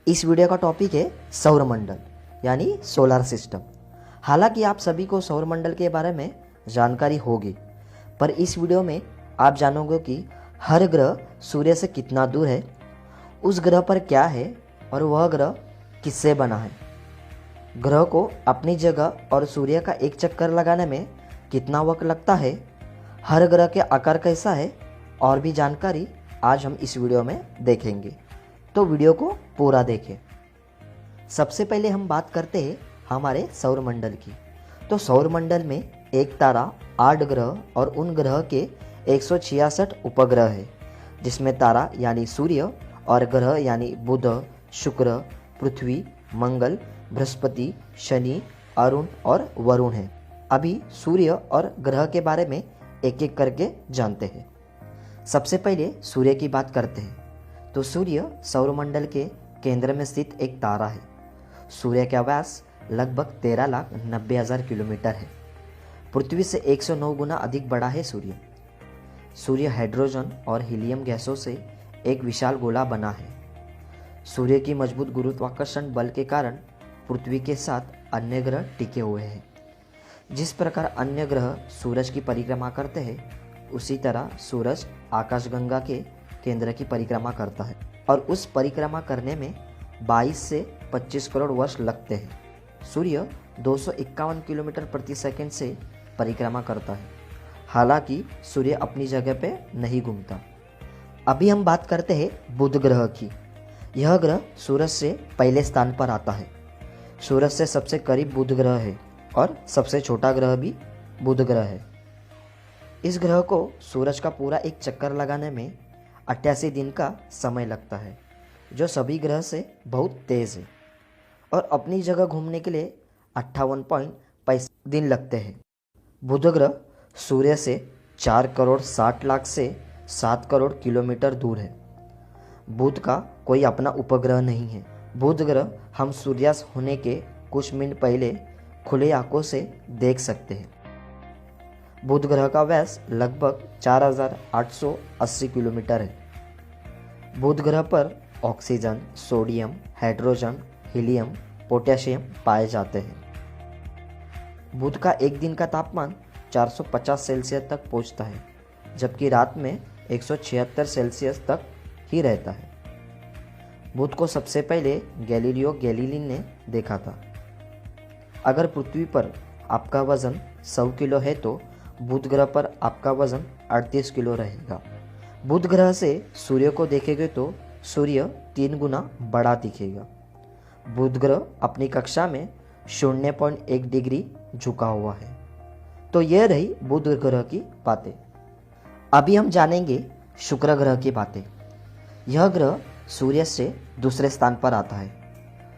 इस वीडियो का टॉपिक है सौरमंडल यानी सोलर सिस्टम। हालांकि आप सभी को सौरमंडल के बारे में जानकारी होगी, पर इस वीडियो में आप जानोगे कि हर ग्रह सूर्य से कितना दूर है, उस ग्रह पर क्या है और वह ग्रह किससे बना है। ग्रह को अपनी जगह और सूर्य का एक चक्कर लगाने में कितना वक्त लगता है, हर ग्रह के आकार कैसा है, और भी जानकारी आज हम इस वीडियो में देखेंगे। तो वीडियो को पूरा देखें। सबसे पहले हम बात करते हैं हमारे सौरमंडल की। तो सौरमंडल में एक तारा, 8 ग्रह और उन ग्रह के 166 उपग्रह है, जिसमें तारा यानी सूर्य और ग्रह यानी बुध, शुक्र, पृथ्वी, मंगल, बृहस्पति, शनि, अरुण और वरुण है। अभी सूर्य और ग्रह के बारे में एक एक करके जानते हैं। सबसे पहले सूर्य की बात करते हैं। तो सूर्य सौरमंडल के केंद्र में स्थित एक तारा है। सूर्य का व्यास लगभग 13,90,000 किलोमीटर है। पृथ्वी से 109 गुना अधिक बड़ा है सूर्य। सूर्य हाइड्रोजन और हीलियम गैसों से एक विशाल गोला बना है। सूर्य की मजबूत गुरुत्वाकर्षण बल के कारण पृथ्वी के साथ अन्य ग्रह टिके हुए हैं। जिस प्रकार अन्य ग्रह सूरज की परिक्रमा करते हैं, उसी तरह सूरज आकाशगंगा के केंद्र की परिक्रमा करता है और उस परिक्रमा करने में 22 से 25 करोड़ वर्ष लगते हैं। सूर्य 251 किलोमीटर प्रति सेकंड से परिक्रमा करता है। हालांकि सूर्य अपनी जगह पे नहीं घूमता। अभी हम बात करते हैं बुध ग्रह की। यह ग्रह सूरज से पहले स्थान पर आता है। सूरज से सबसे करीब बुध ग्रह है और सबसे छोटा ग्रह भी बुध ग्रह है। इस ग्रह को सूरज का पूरा एक चक्कर लगाने में 88 दिन का समय लगता है, जो सभी ग्रह से बहुत तेज है, और अपनी जगह घूमने के लिए 58.65 दिन लगते हैं। बुध ग्रह सूर्य से 4 करोड़ 60 लाख से 7 करोड़ किलोमीटर दूर है। बुध का कोई अपना उपग्रह नहीं है। बुध ग्रह हम सूर्यास्त होने के कुछ मिनट पहले खुले आंखों से देख सकते हैं। बुध ग्रह का व्यास लगभग 4,880 किलोमीटर है। बुध ग्रह पर oxygen, sodium, hydrogen, helium, potassium पाए जाते हैं। बुध का एक दिन का तापमान 450 सेल्सियस तक पहुंचता है, जबकि रात में 176 सेल्सियस तक ही रहता है। बुध को सबसे पहले गैलीलियो गैलीली ने देखा था। अगर पृथ्वी पर आपका वजन 100 किलो है तो बुध ग्रह पर आपका वजन 38 किलो रहेगा। बुध ग्रह से सूर्य को देखेंगे तो सूर्य 3 गुना बड़ा दिखेगा। बुध ग्रह अपनी कक्षा में 0.1 डिग्री झुका हुआ है। तो यह रही बुध ग्रह की बातें। अभी हम जानेंगे शुक्र ग्रह की बातें। यह ग्रह सूर्य से दूसरे स्थान पर आता है।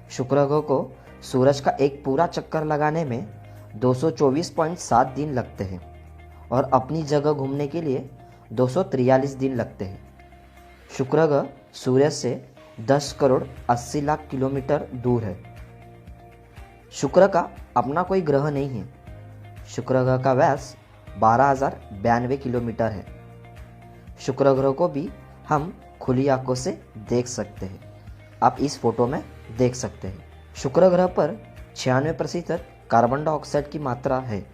शुक्र ग्रह को सूरज का एक पूरा चक्कर लगाने में 224.7 दिन लगते हैं और अपनी जगह घूमने के लिए 243 दिन लगते हैं। शुक्र ग्रह सूर्य से 10 करोड़ 80 लाख किलोमीटर दूर है। शुक्र का अपना कोई ग्रह नहीं है। शुक्र ग्रह का व्यास 12,092 किलोमीटर है। शुक्र ग्रह को भी हम खुली आंखों से देख सकते हैं। आप इस फोटो में देख सकते हैं। शुक्र ग्रह पर 96% कार्बन डाइऑक्साइड की मात्रा है,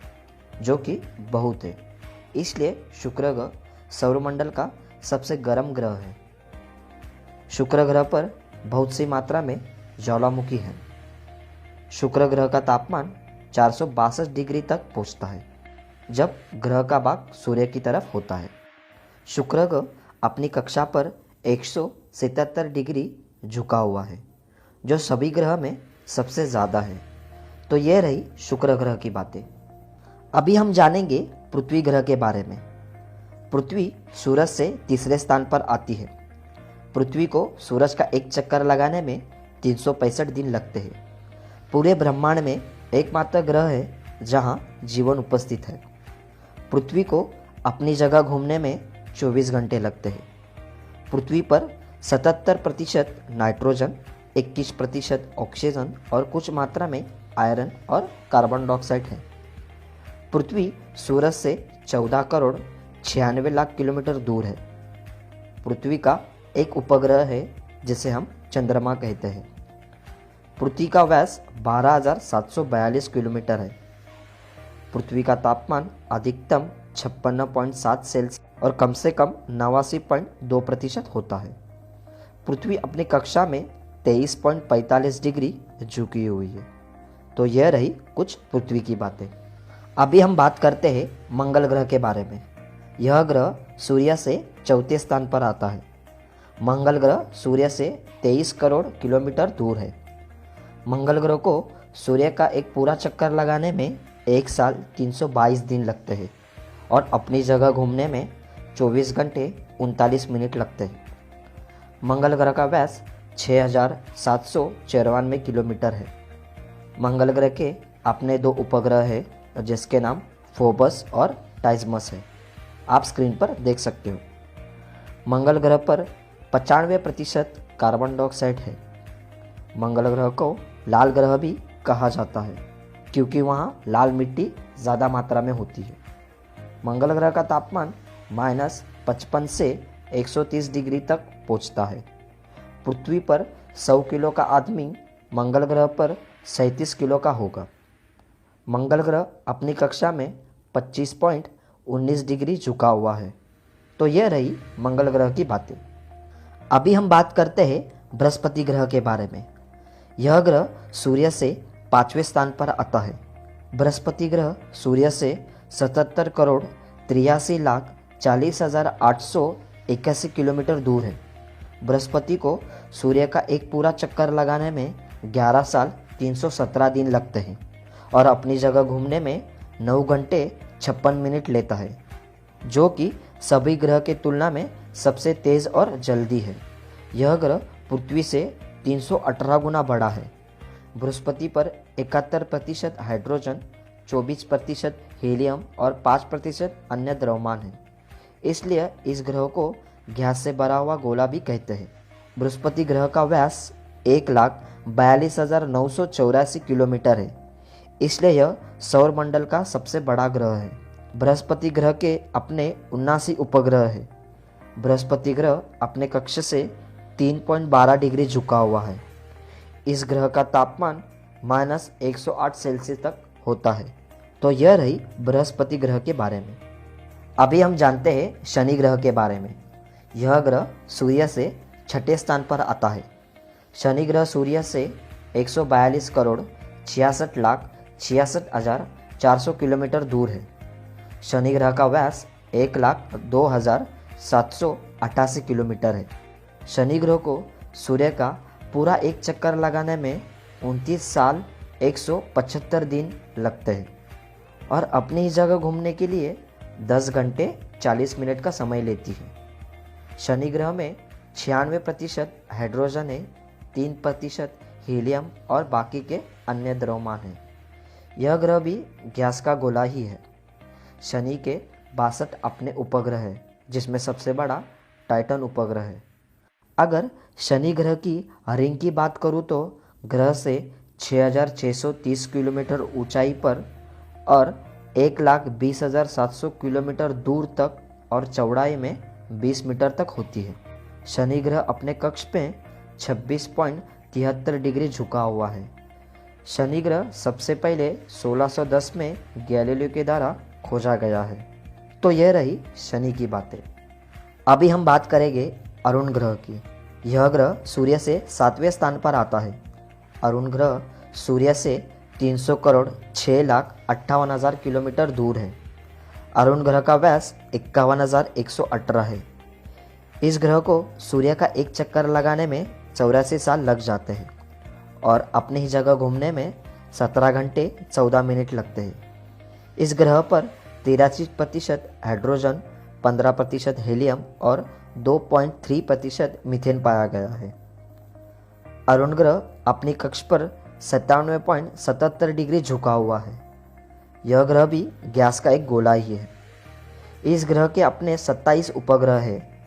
जो कि बहुत है। इसलिए शुक्र ग्रह सौरमंडल का सबसे गर्म ग्रह है। शुक्र ग्रह पर बहुत सी मात्रा में ज्वालामुखी है। शुक्र ग्रह का तापमान 462 डिग्री तक पहुंचता है, जब ग्रह का भाग सूर्य की तरफ होता है। शुक्र ग्रह अपनी कक्षा पर 177 डिग्री झुका हुआ है, जो सभी ग्रह में सबसे ज़्यादा है। तो यह रही शुक्र ग्रह की बातें। अभी हम जानेंगे पृथ्वी ग्रह के बारे में। पृथ्वी सूरज से तीसरे स्थान पर आती है। पृथ्वी को सूरज का एक चक्कर लगाने में 365 दिन लगते हैं। पूरे ब्रह्मांड में एकमात्र ग्रह है जहां जीवन उपस्थित है। पृथ्वी को अपनी जगह घूमने में 24 घंटे लगते हैं। पृथ्वी पर 77% नाइट्रोजन, 21% ऑक्सीजन और कुछ मात्रा में आयरन और कार्बन डाइऑक्साइड है। पृथ्वी सूरज से 14 करोड़ 96 लाख किलोमीटर दूर है। पृथ्वी का एक उपग्रह है जिसे हम चंद्रमा कहते हैं। पृथ्वी का व्यास 12,742 किलोमीटर है। पृथ्वी का तापमान अधिकतम 56.7 सेल्सियस और कम से कम 89.2% होता है। पृथ्वी अपनी कक्षा में 23.45 डिग्री झुकी हुई है। तो यह रही कुछ पृथ्वी की बातें। अभी हम बात करते हैं मंगल ग्रह के बारे में। यह ग्रह सूर्य से चौथे स्थान पर आता है। मंगल ग्रह सूर्य से 23 करोड़ किलोमीटर दूर है। मंगल ग्रह को सूर्य का एक पूरा चक्कर लगाने में 1 साल 322 दिन लगते हैं और अपनी जगह घूमने में 24 घंटे 39 मिनट लगते हैं। मंगल ग्रह का व्यास 6,794 किलोमीटर है। मंगल ग्रह के अपने 2 उपग्रह हैं जिसके नाम फोबस और टाइजमस है। आप स्क्रीन पर देख सकते हो। मंगल ग्रह पर 95% कार्बन डाइऑक्साइड है। मंगल ग्रह को लाल ग्रह भी कहा जाता है क्योंकि वहाँ लाल मिट्टी ज़्यादा मात्रा में होती है। मंगल ग्रह का तापमान -55 से 130 डिग्री तक पहुँचता है। पृथ्वी पर 100 किलो का आदमी मंगल ग्रह पर 37 किलो का होगा। मंगल ग्रह अपनी कक्षा में 25.19 डिग्री झुका हुआ है। तो यह रही मंगल ग्रह की बातें। अभी हम बात करते हैं बृहस्पति ग्रह के बारे में। यह ग्रह सूर्य से 5वें स्थान पर आता है। बृहस्पति ग्रह सूर्य से 77 करोड़ 83 लाख 40,881 किलोमीटर दूर है। बृहस्पति को सूर्य का एक पूरा चक्कर लगाने में 11 साल 317 दिन लगते हैं और अपनी जगह घूमने में 9 घंटे 56 मिनट लेता है, जो कि सभी ग्रह के तुलना में सबसे तेज़ और जल्दी है। यह ग्रह पृथ्वी से 318 गुना बड़ा है। बृहस्पति पर 71% हाइड्रोजन, 24% हीलियम और 5% अन्य द्रव्यमान है। इसलिए इस ग्रह को गैस से भरा हुआ गोला भी कहते हैं। बृहस्पति ग्रह का व्यास 1,42,984 किलोमीटर है। इसलिए यह सौरमंडल का सबसे बड़ा ग्रह है। बृहस्पति ग्रह के अपने 79 उपग्रह हैं। बृहस्पति ग्रह अपने कक्ष से 3.12 डिग्री झुका हुआ है। इस ग्रह का तापमान -108 सेल्सियस तक होता है। तो यह रही बृहस्पति ग्रह के बारे में। अभी हम जानते हैं शनि ग्रह के बारे में। यह ग्रह सूर्य से 6ठे स्थान पर आता है। शनि ग्रह सूर्य से 142 करोड़ 66 लाख 66,400 किलोमीटर दूर है। शनि ग्रह का व्यास 1,02,788 किलोमीटर है। शनि ग्रह को सूर्य का पूरा एक चक्कर लगाने में 29 साल 175 दिन लगते हैं और अपनी ही जगह घूमने के लिए 10 घंटे 40 मिनट का समय लेती है। शनि ग्रह में 96% हाइड्रोजन है, 3% हीलियम और बाकी के अन्य द्रव्यमान हैं। यह ग्रह भी गैस का गोला ही है। शनि के 62 अपने उपग्रह हैं, जिसमें सबसे बड़ा टाइटन उपग्रह है। अगर शनि ग्रह की रिंग की बात करूँ तो ग्रह से 6,630 किलोमीटर ऊंचाई पर और 1,20,700 किलोमीटर दूर तक और चौड़ाई में 20 मीटर तक होती है। शनि ग्रह अपने कक्ष पे 26.73 डिग्री झुका हुआ है। शनि ग्रह सबसे पहले 1610 में गैलीलियो के द्वारा खोजा गया है। तो यह रही शनि की बातें। अभी हम बात करेंगे अरुण ग्रह की। यह ग्रह सूर्य से 7वें स्थान पर आता है। अरुण ग्रह सूर्य से 300 करोड़ 6 लाख 58,000 किलोमीटर दूर है। अरुण ग्रह का व्यास 51,118 है। इस ग्रह को सूर्य का एक चक्कर लगाने में 84 साल लग जाते हैं और अपनी ही जगह घूमने में 17 घंटे 14 मिनट लगते हैं। इस ग्रह पर 83% हाइड्रोजन, 15% हीलियम और 2.3% मीथेन पाया गया है। अरुण ग्रह अपनी कक्ष पर 97.77 डिग्री झुका हुआ है। यह ग्रह भी गैस का एक गोला ही है। इस ग्रह के अपने 27 उपग्रह हैं।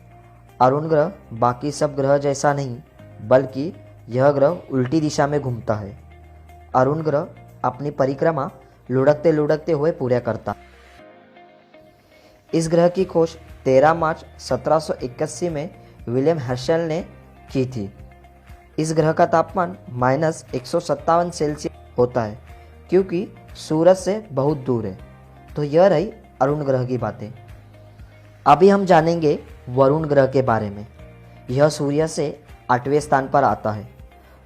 अरुण ग्रह बाकी सब ग्रह जैसा नहीं, बल्कि यह ग्रह उल्टी दिशा में घूमता है। अरुण ग्रह अपनी परिक्रमा लुढ़कते लुढ़कते हुए पूरा करता। इस ग्रह की खोज 13 मार्च 1781 में विलियम हर्शल ने की थी। इस ग्रह का तापमान -157 सेल्सियस होता है क्योंकि सूरज से बहुत दूर है। तो यह रही अरुण ग्रह की बातें। अभी हम जानेंगे वरुण ग्रह के बारे में। यह सूर्य से 8वें स्थान पर आता है।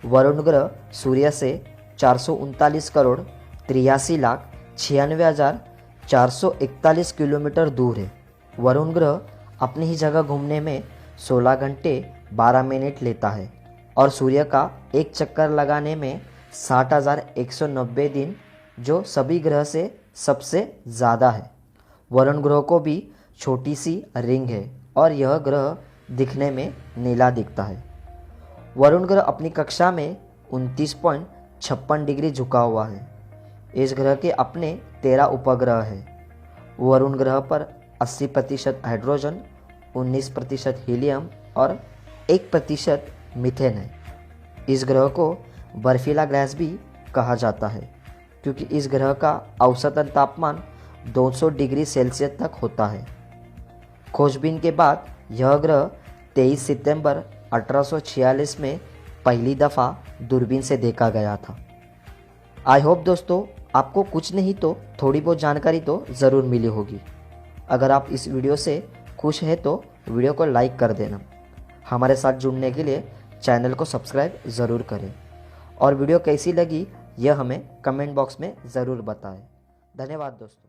वरुण ग्रह सूर्य से 439 करोड़ 83,96,441 किलोमीटर दूर है। वरुण ग्रह अपनी ही जगह घूमने में 16 घंटे 12 मिनट लेता है और सूर्य का एक चक्कर लगाने में 60,190 दिन, जो सभी ग्रह से सबसे ज़्यादा है। वरुण ग्रह को भी छोटी सी रिंग है और यह ग्रह दिखने में नीला दिखता है। वरुण ग्रह अपनी कक्षा में 29.56 डिग्री झुका हुआ है। इस ग्रह के अपने 13 उपग्रह हैं। वरुण ग्रह पर 80% हाइड्रोजन, 19% हीलियम और 1% मीथेन है। इस ग्रह को बर्फीला ग्रह भी कहा जाता है क्योंकि इस ग्रह का औसतन तापमान 200 डिग्री सेल्सियस तक होता है। खोजबीन के बाद यह ग्रह 23 सितंबर 1846 में पहली दफ़ा दूरबीन से देखा गया था। आई होप दोस्तों आपको कुछ नहीं तो थोड़ी बहुत जानकारी तो ज़रूर मिली होगी। अगर आप इस वीडियो से खुश हैं तो वीडियो को लाइक कर देना। हमारे साथ जुड़ने के लिए चैनल को सब्सक्राइब ज़रूर करें और वीडियो कैसी लगी यह हमें कमेंट बॉक्स में ज़रूर बताएं। धन्यवाद दोस्तों।